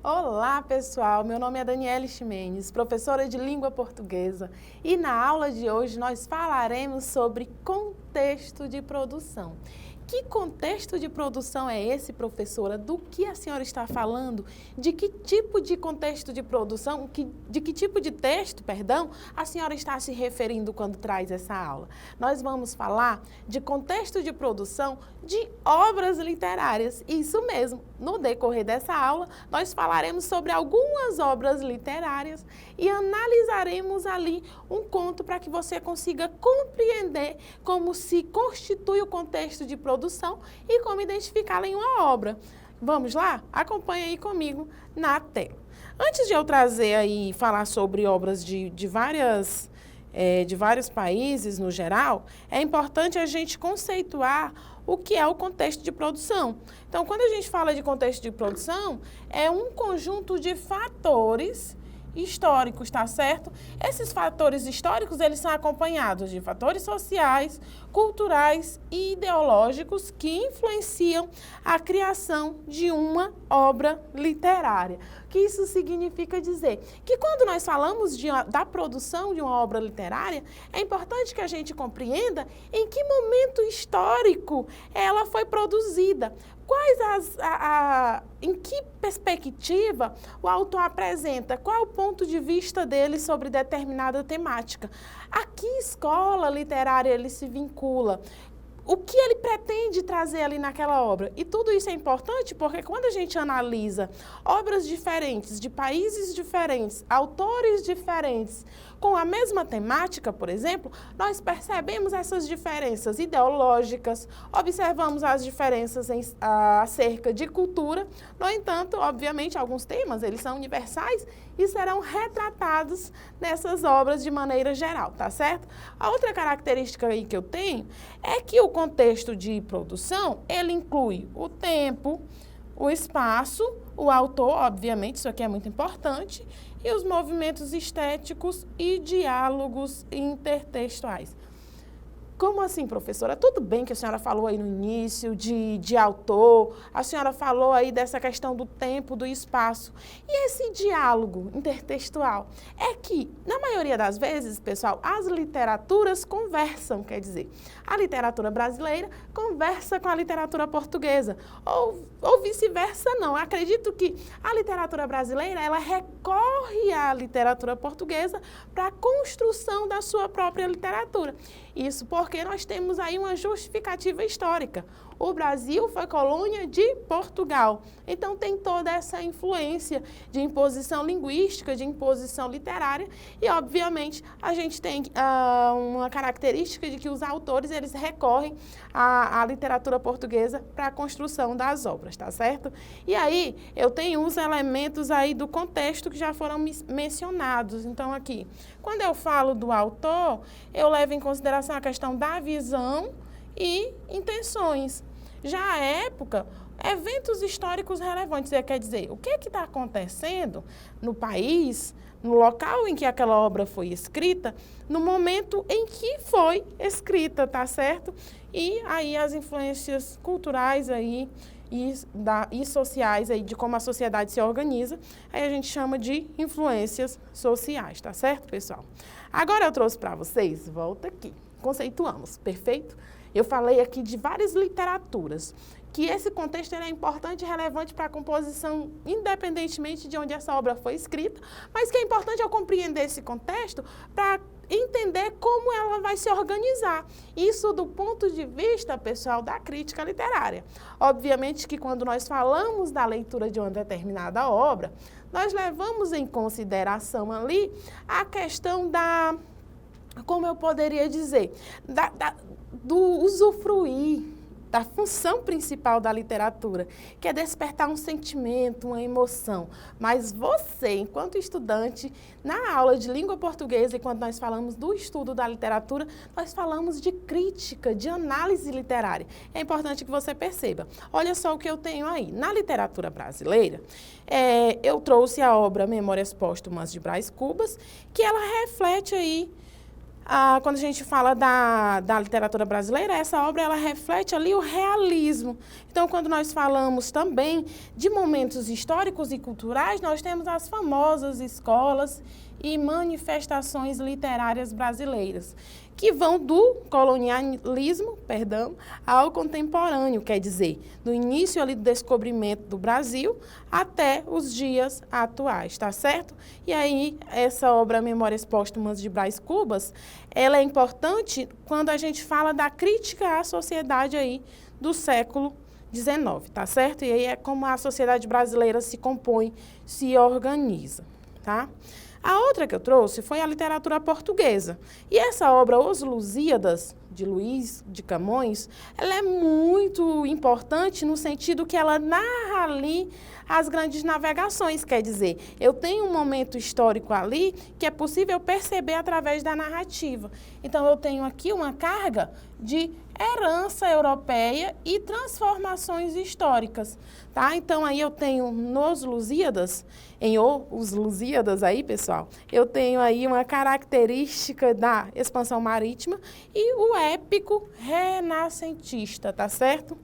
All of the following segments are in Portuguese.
Olá, pessoal! Meu nome é Daniele Ximenes, professora de língua portuguesa, e na aula de hoje nós falaremos sobre contexto de produção. Que contexto de produção é esse, professora? Do que a senhora está falando? De que tipo de contexto de produção, de que tipo de texto, perdão, a senhora está se referindo quando traz essa aula? Nós vamos falar de contexto de produção de obras literárias. Isso mesmo, no decorrer dessa aula, nós falaremos sobre algumas obras literárias e analisaremos ali um conto para que você consiga compreender como se constitui o contexto de produção e como identificá-la em uma obra. Vamos lá? Acompanhe aí comigo na tela. Antes de eu trazer aí, falar sobre obras de vários países no geral, é importante a gente conceituar o que é o contexto de produção. Então, quando a gente fala de contexto de produção, é um conjunto de fatores históricos, tá certo? Esses fatores históricos, eles são acompanhados de fatores sociais, culturais e ideológicos que influenciam a criação de uma obra literária. O que isso significa dizer? Que quando nós falamos da produção de uma obra literária, é importante que a gente compreenda em que momento histórico ela foi produzida. Em que perspectiva o autor apresenta? Qual é o ponto de vista dele sobre determinada temática? A que escola literária ele se vincula? O que ele pretende trazer ali naquela obra? E tudo isso é importante porque quando a gente analisa obras diferentes, de países diferentes, autores diferentes, com a mesma temática, por exemplo, nós percebemos essas diferenças ideológicas, observamos as diferenças acerca de cultura. No entanto, obviamente, alguns temas, eles são universais e serão retratados nessas obras de maneira geral, tá certo? A outra característica aí que eu tenho é que o contexto de produção, ele inclui o tempo, o espaço, o autor, obviamente, isso aqui é muito importante, e os movimentos estéticos e diálogos intertextuais. Como assim, professora? Tudo bem que a senhora falou aí no início de autor, a senhora falou aí dessa questão do tempo, do espaço. E esse diálogo intertextual? É que, na maioria das vezes, pessoal, as literaturas conversam, quer dizer, a literatura brasileira conversa com a literatura portuguesa, ou vice-versa não. Eu acredito que a literatura brasileira, ela recorre à literatura portuguesa para a construção da sua própria literatura. Isso porque nós temos aí uma justificativa histórica. O Brasil foi colônia de Portugal. Então, tem toda essa influência de imposição linguística, de imposição literária e, obviamente, a gente tem uma característica de que os autores, eles recorrem à literatura portuguesa para a construção das obras, tá certo? E aí, eu tenho os elementos aí do contexto que já foram mencionados. Então, aqui, quando eu falo do autor, eu levo em consideração a questão da visão e intenções. Já a época, eventos históricos relevantes, quer dizer, o que está acontecendo no país, no local em que aquela obra foi escrita, no momento em que foi escrita, tá certo? E aí as influências culturais aí e sociais aí de como a sociedade se organiza, aí a gente chama de influências sociais, tá certo, pessoal? Agora eu trouxe para vocês, volta aqui, conceituamos, perfeito? Eu falei aqui de várias literaturas, que esse contexto é importante e relevante para a composição, independentemente de onde essa obra foi escrita, mas que é importante eu compreender esse contexto para entender como ela vai se organizar. Isso do ponto de vista, pessoal, da crítica literária. Obviamente que quando nós falamos da leitura de uma determinada obra, nós levamos em consideração ali a questão como eu poderia dizer, do usufruir da função principal da literatura, que é despertar um sentimento, uma emoção. Mas você, enquanto estudante, na aula de língua portuguesa, e quando nós falamos do estudo da literatura, nós falamos de crítica, de análise literária. É importante que você perceba. Olha só o que eu tenho aí. Na literatura brasileira, eu trouxe a obra Memórias Póstumas de Brás Cubas, que ela reflete aí quando a gente fala da literatura brasileira, essa obra ela reflete ali o realismo. Então, quando nós falamos também de momentos históricos e culturais, nós temos as famosas escolas e manifestações literárias brasileiras, que vão do colonialismo, ao contemporâneo, quer dizer, do início ali do descobrimento do Brasil até os dias atuais, tá certo? E aí, essa obra Memórias Póstumas de Brás Cubas, ela é importante quando a gente fala da crítica à sociedade aí do século XIX, tá certo? E aí é como a sociedade brasileira se compõe, se organiza, tá? A outra que eu trouxe foi a literatura portuguesa. E essa obra, Os Lusíadas, de Luís de Camões, ela é muito importante no sentido que ela narra ali as grandes navegações, quer dizer, eu tenho um momento histórico ali que é possível perceber através da narrativa. Então, eu tenho aqui uma carga de herança europeia e transformações históricas, tá? Então, aí eu tenho nos Lusíadas, os Lusíadas aí, pessoal, eu tenho aí uma característica da expansão marítima e o épico renascentista, tá certo?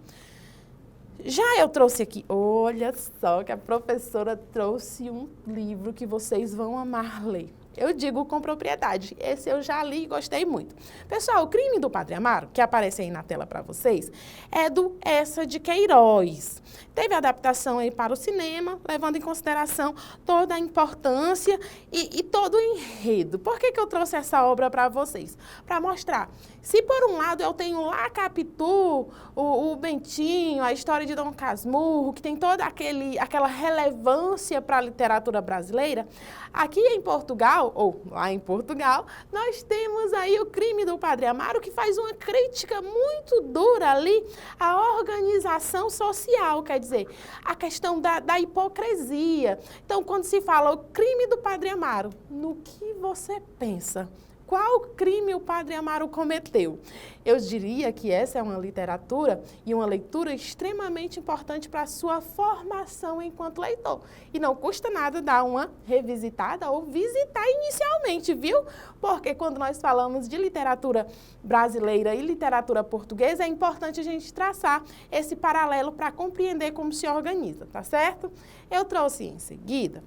Já eu trouxe aqui, olha só que a professora trouxe um livro que vocês vão amar ler. Eu digo com propriedade, esse eu já li e gostei muito. Pessoal, O Crime do Padre Amaro, que aparece aí na tela para vocês, é do Eça de Queiroz. Teve adaptação aí para o cinema, levando em consideração toda a importância e todo o enredo. Por que eu trouxe essa obra para vocês? Para mostrar, se por um lado eu tenho lá Capitu, o Bentinho, a história de Dom Casmurro, que tem toda aquela relevância para a literatura brasileira, aqui em Portugal, ou lá em Portugal, nós temos aí O Crime do Padre Amaro, que faz uma crítica muito dura ali à organização social, quer dizer, a questão da hipocrisia. Então, quando se fala O Crime do Padre Amaro, no que você pensa? Qual crime o Padre Amaro cometeu? Eu diria que essa é uma literatura e uma leitura extremamente importante para a sua formação enquanto leitor. E não custa nada dar uma revisitada ou visitar inicialmente, viu? Porque quando nós falamos de literatura brasileira e literatura portuguesa, é importante a gente traçar esse paralelo para compreender como se organiza, tá certo? Eu trouxe em seguida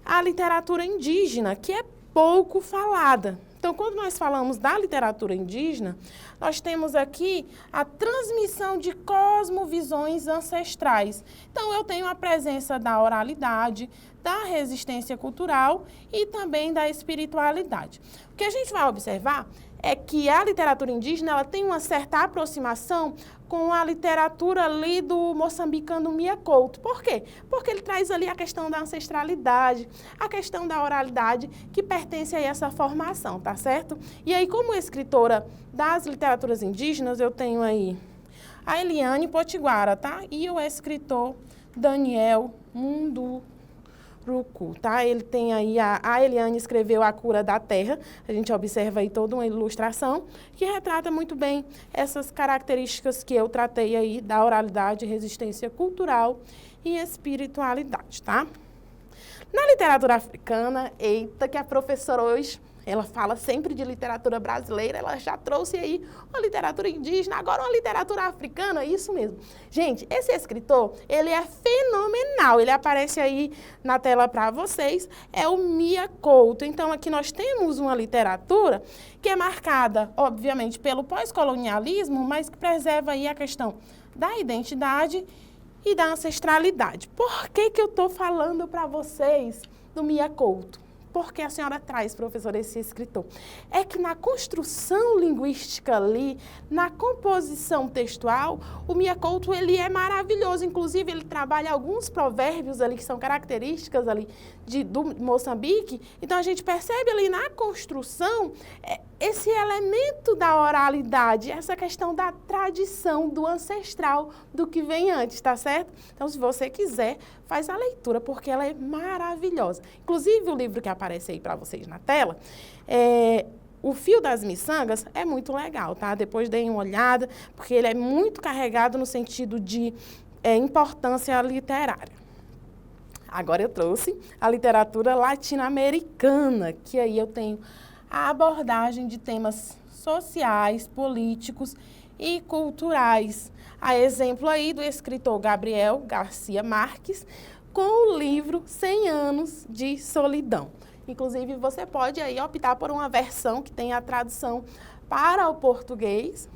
a literatura indígena, que é pouco falada. Então, quando nós falamos da literatura indígena, nós temos aqui a transmissão de cosmovisões ancestrais. Então, eu tenho a presença da oralidade, da resistência cultural e também da espiritualidade. O que a gente vai observar é que a literatura indígena ela tem uma certa aproximação com a literatura ali do moçambicano Mia Couto. Por quê? Porque ele traz ali a questão da ancestralidade, a questão da oralidade, que pertence a essa formação, tá certo? E aí, como escritora das literaturas indígenas, eu tenho aí a Eliane Potiguara, tá? E o escritor Daniel Munduruku, tá? Ele tem aí, a Eliane escreveu A Cura da Terra, a gente observa aí toda uma ilustração que retrata muito bem essas características que eu tratei aí da oralidade, resistência cultural e espiritualidade, tá? Na literatura africana, eita, que a professora hoje, ela fala sempre de literatura brasileira, ela já trouxe aí uma literatura indígena, agora uma literatura africana, isso mesmo. Gente, esse escritor, ele é fenomenal, ele aparece aí na tela para vocês, é o Mia Couto. Então, aqui nós temos uma literatura que é marcada, obviamente, pelo pós-colonialismo, mas que preserva aí a questão da identidade e da ancestralidade. Por que eu estou falando para vocês do Mia Couto? Porque a senhora traz, professora, esse escritor? É que na construção linguística ali, na composição textual, o Mia Couto, ele é maravilhoso. Inclusive, ele trabalha alguns provérbios ali que são características ali do Moçambique. Então, a gente percebe ali na construção esse elemento da oralidade, essa questão da tradição, do ancestral, do que vem antes, tá certo? Então, se você quiser, faz a leitura, porque ela é maravilhosa. Inclusive, o livro que aparece aí para vocês na tela, O Fio das Miçangas, é muito legal, tá? Depois deem uma olhada, porque ele é muito carregado no sentido de importância literária. Agora eu trouxe a literatura latino-americana, que aí eu tenho a abordagem de temas sociais, políticos e culturais. A exemplo aí do escritor Gabriel Garcia Marques, com o livro 100 Anos de Solidão. Inclusive, você pode aí optar por uma versão que tenha a tradução para o português,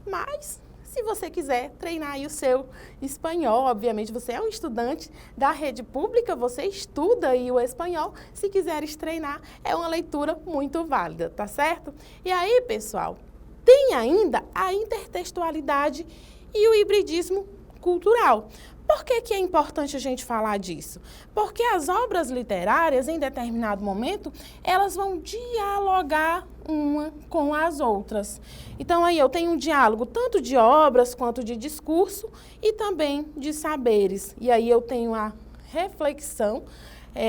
mas se você quiser treinar aí o seu espanhol, obviamente você é um estudante da rede pública, você estuda aí o espanhol, se quiseres treinar, é uma leitura muito válida, tá certo? E aí, pessoal, tem ainda a intertextualidade e o hibridismo cultural. Por que é importante a gente falar disso? Porque as obras literárias, em determinado momento, elas vão dialogar uma com as outras. Então, aí eu tenho um diálogo tanto de obras quanto de discurso e também de saberes. E aí eu tenho a reflexão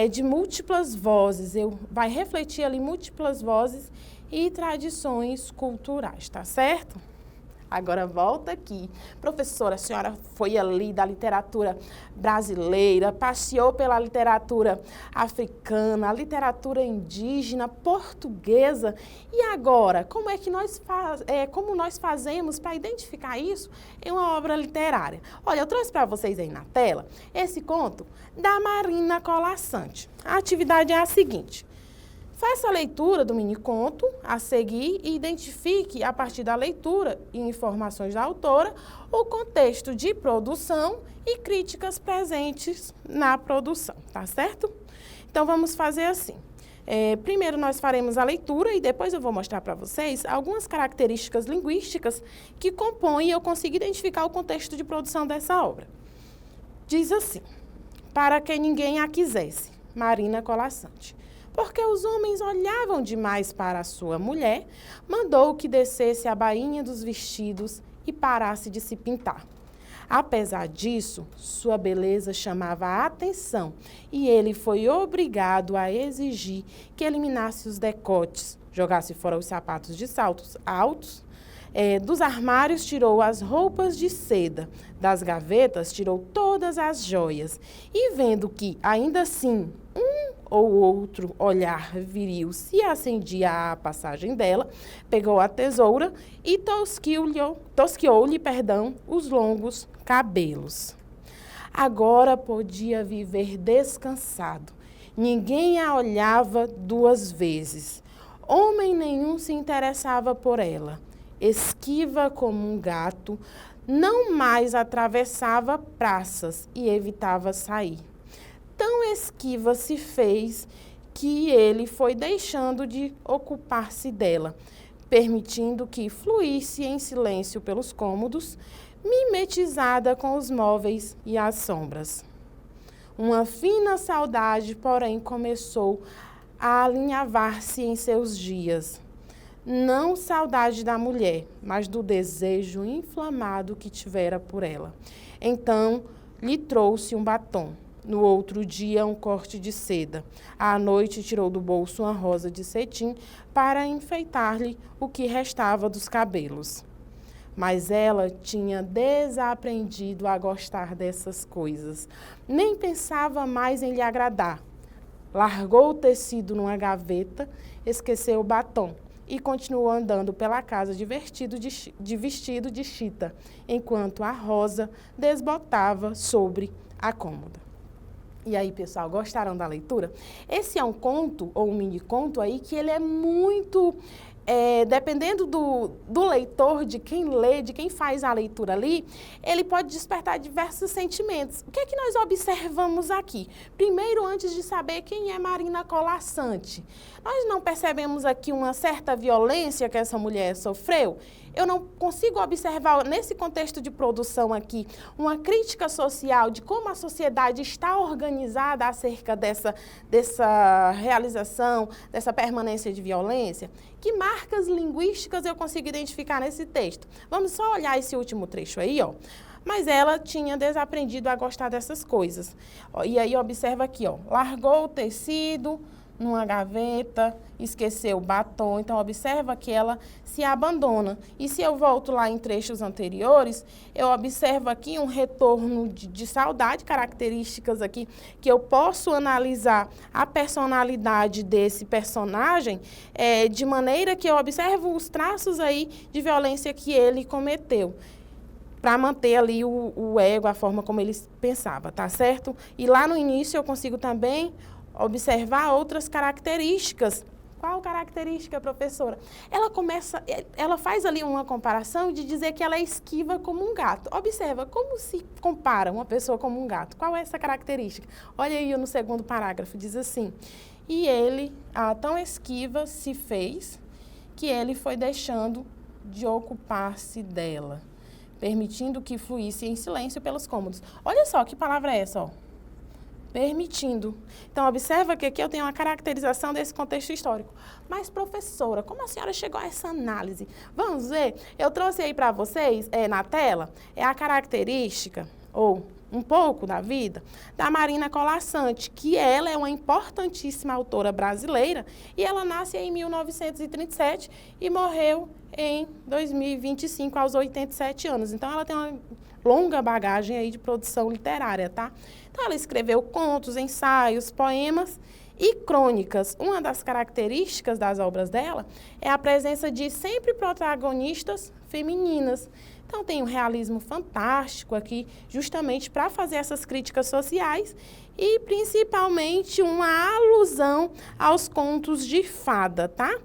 de múltiplas vozes. Vai refletir ali múltiplas vozes e tradições culturais, tá certo? Agora volta aqui. Professora, a senhora foi ali da literatura brasileira, passeou pela literatura africana, literatura indígena, portuguesa. E agora, como nós fazemos para identificar isso em uma obra literária? Olha, eu trouxe para vocês aí na tela esse conto da Marina Colasanti. A atividade é a seguinte. Faça a leitura do mini-conto a seguir e identifique, a partir da leitura e informações da autora, o contexto de produção e críticas presentes na produção, tá certo? Então, vamos fazer assim. Primeiro, nós faremos a leitura e depois eu vou mostrar para vocês algumas características linguísticas que compõem e eu consigo identificar o contexto de produção dessa obra. Diz assim: para que ninguém a quisesse, Marina Colasanti. Porque os homens olhavam demais para a sua mulher, mandou que descesse a bainha dos vestidos e parasse de se pintar. Apesar disso, sua beleza chamava a atenção e ele foi obrigado a exigir que eliminasse os decotes, jogasse fora os sapatos de saltos altos, dos armários tirou as roupas de seda, das gavetas tirou todas as joias e vendo que, ainda assim, ou outro olhar viril se acendia à passagem dela, pegou a tesoura e tosquiou-lhe, os longos cabelos. Agora podia viver descansado. Ninguém a olhava duas vezes. Homem nenhum se interessava por ela. Esquiva como um gato, não mais atravessava praças e evitava sair. Tão esquiva se fez que ele foi deixando de ocupar-se dela, permitindo que fluísse em silêncio pelos cômodos, mimetizada com os móveis e as sombras. Uma fina saudade, porém, começou a alinhavar-se em seus dias. Não saudade da mulher, mas do desejo inflamado que tivera por ela. Então, lhe trouxe um batom. No outro dia, um corte de seda. À noite, tirou do bolso uma rosa de cetim para enfeitar-lhe o que restava dos cabelos. Mas ela tinha desaprendido a gostar dessas coisas. Nem pensava mais em lhe agradar. Largou o tecido numa gaveta, esqueceu o batom e continuou andando pela casa de vestido de chita, enquanto a rosa desbotava sobre a cômoda. E aí, pessoal, gostaram da leitura? Esse é um conto, ou um mini-conto aí, que ele é muito... dependendo do leitor, de quem lê, de quem faz a leitura ali, ele pode despertar diversos sentimentos. O que é que nós observamos aqui? Primeiro, antes de saber quem é Marina Colasanti, nós não percebemos aqui uma certa violência que essa mulher sofreu? Eu não consigo observar, nesse contexto de produção aqui, uma crítica social de como a sociedade está organizada acerca dessa realização, dessa permanência de violência? Que marcas linguísticas eu consigo identificar nesse texto? Vamos só olhar esse último trecho aí, ó. Mas ela tinha desaprendido a gostar dessas coisas. E aí, observa aqui, ó. Largou o tecido numa gaveta, esqueceu o batom. Então, observa que ela se abandona. E se eu volto lá em trechos anteriores, eu observo aqui um retorno de saudade, características aqui que eu posso analisar a personalidade desse personagem, de maneira que eu observo os traços aí de violência que ele cometeu, para manter ali o ego, a forma como ele pensava, tá certo? E lá no início eu consigo também observar outras características. Qual característica, professora? Ela faz ali uma comparação de dizer que ela é esquiva como um gato. Observa, como se compara uma pessoa como um gato? Qual é essa característica? Olha aí no segundo parágrafo, diz assim: e ele, tão esquiva se fez, que ele foi deixando de ocupar-se dela, permitindo que fluísse em silêncio pelos cômodos. Olha só, que palavra é essa, ó? Permitindo. Então, observa que aqui eu tenho uma caracterização desse contexto histórico. Mas, professora, como a senhora chegou a essa análise? Vamos ver? Eu trouxe aí para vocês, na tela, a característica, ou um pouco da vida, da Marina Colasanti, que ela é uma importantíssima autora brasileira, e ela nasce em 1937 e morreu em 2025, aos 87 anos. Então, ela tem uma longa bagagem aí de produção literária, tá? Então, ela escreveu contos, ensaios, poemas e crônicas. Uma das características das obras dela é a presença de sempre protagonistas femininas. Então, tem um realismo fantástico aqui, justamente para fazer essas críticas sociais e, principalmente, uma alusão aos contos de fada, tá?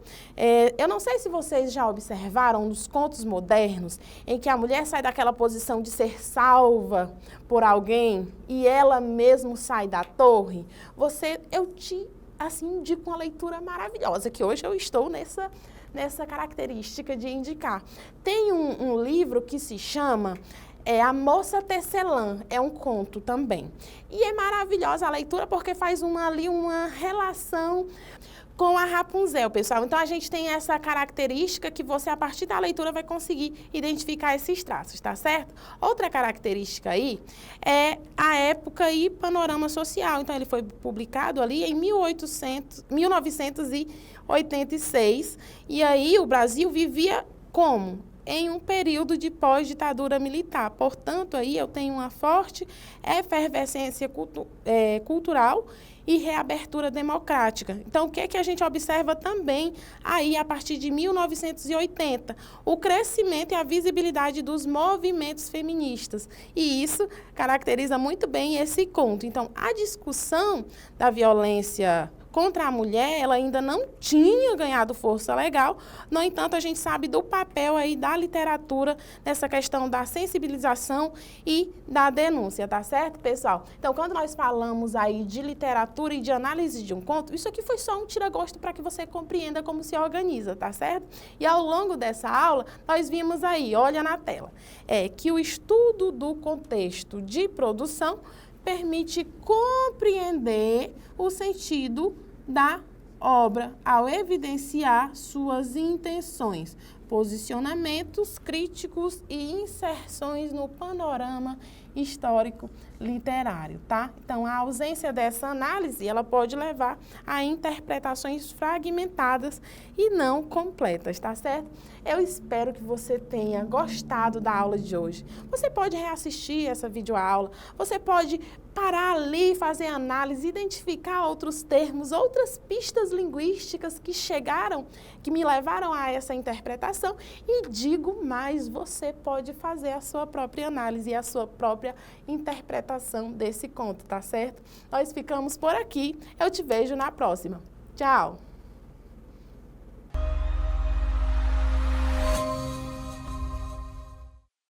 Eu não sei se vocês já observaram nos contos modernos, em que a mulher sai daquela posição de ser salva por alguém e ela mesmo sai da torre. Eu te, assim, indico uma leitura maravilhosa, que hoje eu estou nessa característica de indicar. Tem um livro que se chama A Moça Tecelã, é um conto também. E é maravilhosa a leitura porque faz ali uma relação com a Rapunzel, pessoal. Então, a gente tem essa característica que você, a partir da leitura, vai conseguir identificar esses traços, tá certo? Outra característica aí é a época e panorama social. Então, ele foi publicado ali em 1986, e aí o Brasil vivia como? Em um período de pós-ditadura militar. Portanto, aí eu tenho uma forte efervescência cultural e reabertura democrática. Então, o que é que a gente observa também aí a partir de 1980? O crescimento e a visibilidade dos movimentos feministas. E isso caracteriza muito bem esse conto. Então, a discussão da violência contra a mulher, ela ainda não tinha ganhado força legal. No entanto, a gente sabe do papel aí da literatura nessa questão da sensibilização e da denúncia, tá certo, pessoal? Então, quando nós falamos aí de literatura e de análise de um conto, isso aqui foi só um tira-gosto para que você compreenda como se organiza, tá certo? E ao longo dessa aula, nós vimos aí, olha na tela, que o estudo do contexto de produção permite compreender o sentido da obra ao evidenciar suas intenções, posicionamentos críticos e inserções no panorama histórico literário, tá? Então, a ausência dessa análise, ela pode levar a interpretações fragmentadas e não completas, tá certo? Eu espero que você tenha gostado da aula de hoje. Você pode reassistir essa videoaula, você pode parar ali, fazer análise, identificar outros termos, outras pistas linguísticas que me levaram a essa interpretação, e digo mais, você pode fazer a sua própria análise e a sua própria interpretação desse conto, tá certo? Nós ficamos por aqui, eu te vejo na próxima. Tchau!